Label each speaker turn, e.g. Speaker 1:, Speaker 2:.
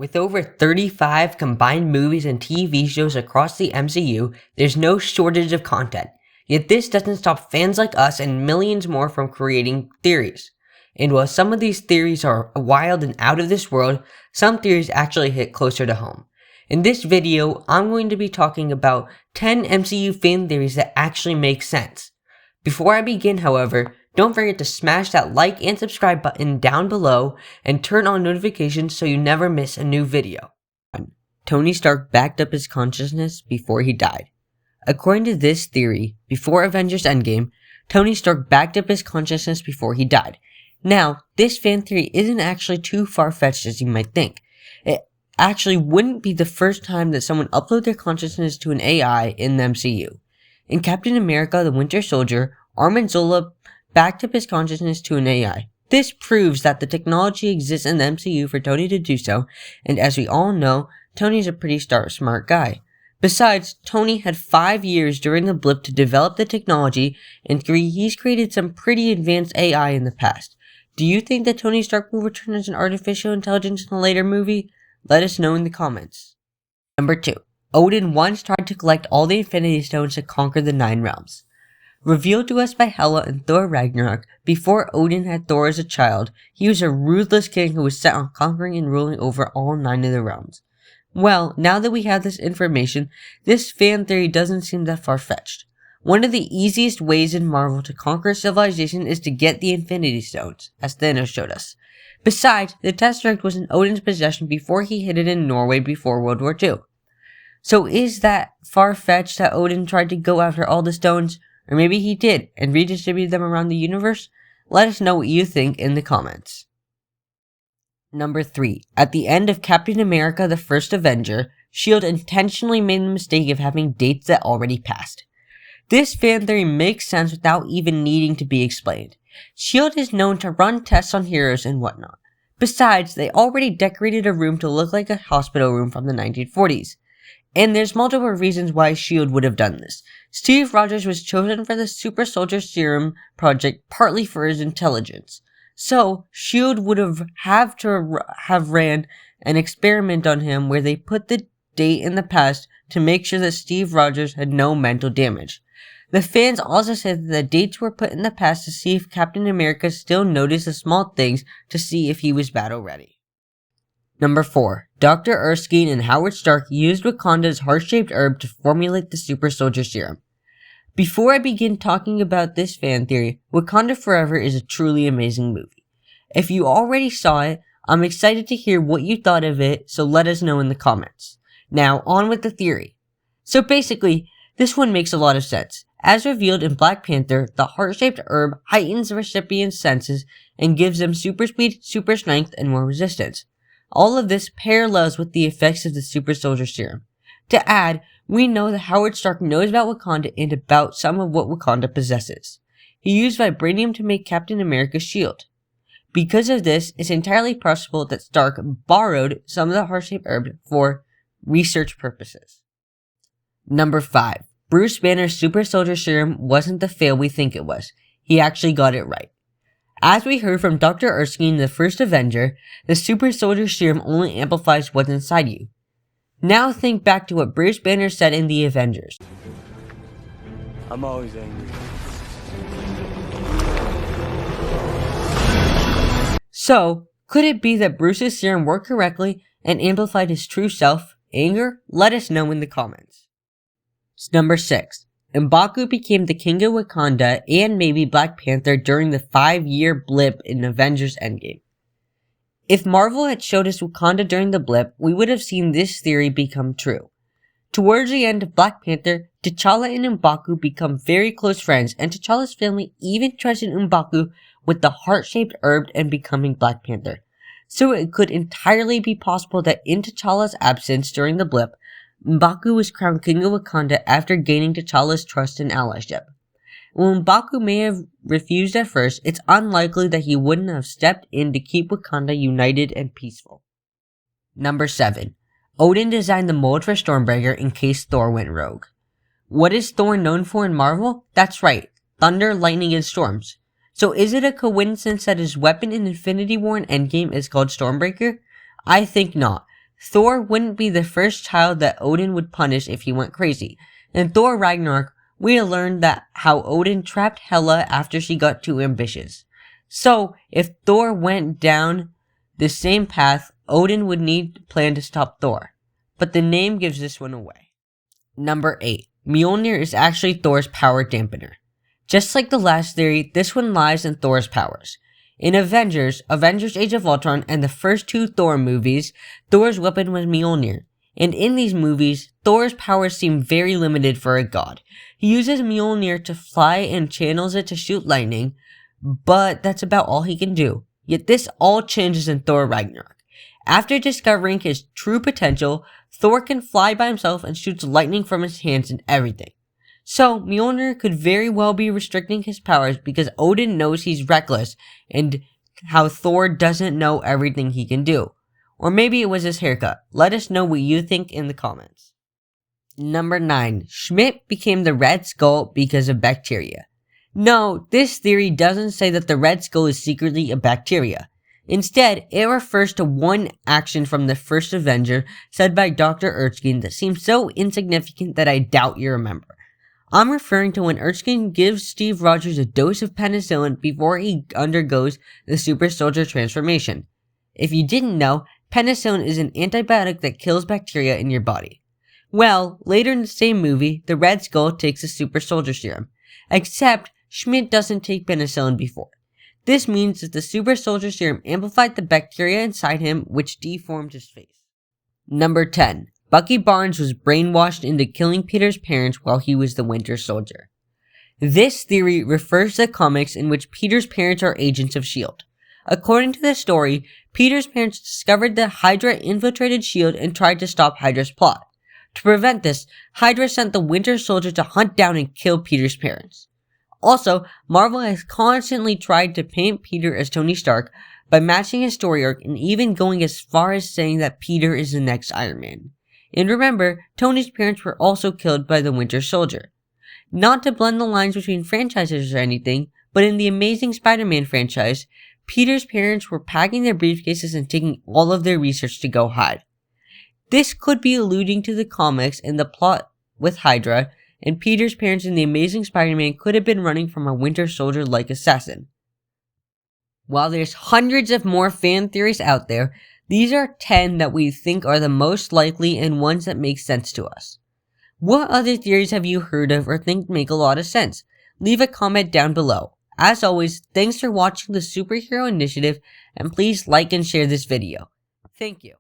Speaker 1: With over 35 combined movies and TV shows across the MCU, there's no shortage of content. Yet this doesn't stop fans like us and millions more from creating theories. And while some of these theories are wild and out of this world, some theories actually hit closer to home. In this video, I'm going to be talking about 10 MCU fan theories that actually make sense. Before I begin, however, don't forget to smash that like and subscribe button down below and turn on notifications so you never miss a new video. Tony Stark backed up his consciousness before he died. According to this theory, before Avengers Endgame, Tony Stark backed up his consciousness before he died. Now, this fan theory isn't actually too far-fetched as you might think. It actually wouldn't be the first time that someone uploaded their consciousness to an AI in the MCU. In Captain America: The Winter Soldier, Armin Zola backed up his consciousness to an AI. This proves that the technology exists in the MCU for Tony to do so, and as we all know, Tony's a pretty smart guy. Besides, Tony had 5 years during the blip to develop the technology, and he's created some pretty advanced AI in the past. Do you think that Tony Stark will return as an artificial intelligence in a later movie? Let us know in the comments. Number 2. Odin once tried to collect all the Infinity Stones to conquer the 9 realms. Revealed to us by Hela in Thor Ragnarok, before Odin had Thor as a child, he was a ruthless king who was set on conquering and ruling over all 9 of the realms. Well, now that we have this information, this fan theory doesn't seem that far-fetched. One of the easiest ways in Marvel to conquer civilization is to get the Infinity Stones, as Thanos showed us. Besides, the Tesseract was in Odin's possession before he hid it in Norway before World War II. So is that far-fetched that Odin tried to go after all the stones? Or maybe he did, and redistributed them around the universe? Let us know what you think in the comments. Number 3. At the end of Captain America: The First Avenger, S.H.I.E.L.D. intentionally made the mistake of having dates that already passed. This fan theory makes sense without even needing to be explained. S.H.I.E.L.D. is known to run tests on heroes and whatnot. Besides, they already decorated a room to look like a hospital room from the 1940s. And there's multiple reasons why S.H.I.E.L.D. would have done this. Steve Rogers was chosen for the Super Soldier Serum project partly for his intelligence. So, S.H.I.E.L.D. would have to have ran an experiment on him where they put the date in the past to make sure that Steve Rogers had no mental damage. The fans also said that the dates were put in the past to see if Captain America still noticed the small things to see if he was battle ready. Number 4. Dr. Erskine and Howard Stark used Wakanda's heart-shaped herb to formulate the Super Soldier Serum. Before I begin talking about this fan theory, Wakanda Forever is a truly amazing movie. If you already saw it, I'm excited to hear what you thought of it, so let us know in the comments. Now, on with the theory. So basically, this one makes a lot of sense. As revealed in Black Panther, the heart-shaped herb heightens the recipient's senses and gives them super speed, super strength, and more resistance. All of this parallels with the effects of the Super Soldier Serum. To add, we know that Howard Stark knows about Wakanda and about some of what Wakanda possesses. He used vibranium to make Captain America's shield. Because of this, it's entirely possible that Stark borrowed some of the heart-shaped herb for research purposes. Number 5. Bruce Banner's Super Soldier Serum wasn't the fail we think it was. He actually got it right. As we heard from Dr. Erskine in The First Avenger, the Super Soldier Serum only amplifies what's inside you. Now think back to what Bruce Banner said in The Avengers.
Speaker 2: I'm always angry.
Speaker 1: So, could it be that Bruce's serum worked correctly and amplified his true self, anger? Let us know in the comments. Number 6. M'Baku became the King of Wakanda and maybe Black Panther during the 5-year blip in Avengers Endgame. If Marvel had showed us Wakanda during the blip, we would have seen this theory become true. Towards the end of Black Panther, T'Challa and M'Baku become very close friends, and T'Challa's family even trusted M'Baku with the heart-shaped herb and becoming Black Panther. So it could entirely be possible that in T'Challa's absence during the blip, M'Baku was crowned King of Wakanda after gaining T'Challa's trust and allyship. While M'Baku may have refused at first, it's unlikely that he wouldn't have stepped in to keep Wakanda united and peaceful. Number 7. Odin designed the mold for Stormbreaker in case Thor went rogue. What is Thor known for in Marvel? That's right, thunder, lightning, and storms. So is it a coincidence that his weapon in Infinity War and Endgame is called Stormbreaker? I think not. Thor wouldn't be the first child that Odin would punish if he went crazy. In Thor Ragnarok, we learned that how Odin trapped Hela after she got too ambitious. So, if Thor went down the same path, Odin would need to plan to stop Thor. But the name gives this one away. Number 8. MJOLNIR is actually Thor's power dampener. Just like the last theory, this one lies in Thor's powers. In Avengers Age of Ultron, and the first 2 Thor movies, Thor's weapon was MJOLNIR. And in these movies, Thor's powers seem very limited for a god. He uses MJOLNIR to fly and channels it to shoot lightning, but that's about all he can do. Yet this all changes in Thor Ragnarok. After discovering his true potential, Thor can fly by himself and shoots lightning from his hands and everything. So, MJOLNIR could very well be restricting his powers because Odin knows he's reckless and how Thor doesn't know everything he can do. Or maybe it was his haircut. Let us know what you think in the comments. Number 9. Schmidt became the Red Skull because of bacteria. No, this theory doesn't say that the Red Skull is secretly a bacteria. Instead, it refers to one action from the first Avenger said by Dr. ERSKINE that seems so insignificant that I doubt you remember. I'm referring to when ERSKINE gives Steve Rogers a dose of penicillin before he undergoes the super soldier transformation. If you didn't know, penicillin is an antibiotic that kills bacteria in your body. Well, later in the same movie, the Red Skull takes a super soldier serum, except Schmidt doesn't take penicillin before. This means that the super soldier serum amplified the bacteria inside him, which deformed his face. Number 10. Bucky Barnes was brainwashed into killing Peter's parents while he was the Winter Soldier. This theory refers to the comics in which Peter's parents are agents of S.H.I.E.L.D. According to the story, Peter's parents discovered that Hydra infiltrated S.H.I.E.L.D. and tried to stop Hydra's plot. To prevent this, Hydra sent the Winter Soldier to hunt down and kill Peter's parents. Also, Marvel has constantly tried to paint Peter as Tony Stark by matching his story arc and even going as far as saying that Peter is the next Iron Man. And remember, Tony's parents were also killed by the Winter Soldier. Not to blend the lines between franchises or anything, but in the Amazing Spider-Man franchise, Peter's parents were packing their briefcases and taking all of their research to go hide. This could be alluding to the comics and the plot with Hydra, and Peter's parents in the Amazing Spider-Man could have been running from a Winter Soldier-like assassin. While there's hundreds of more fan theories out there, these are 10 that we think are the most likely and ones that make sense to us. What other theories have you heard of or think make a lot of sense? Leave a comment down below. As always, thanks for watching the Superhero Initiative, and please like and share this video. Thank you.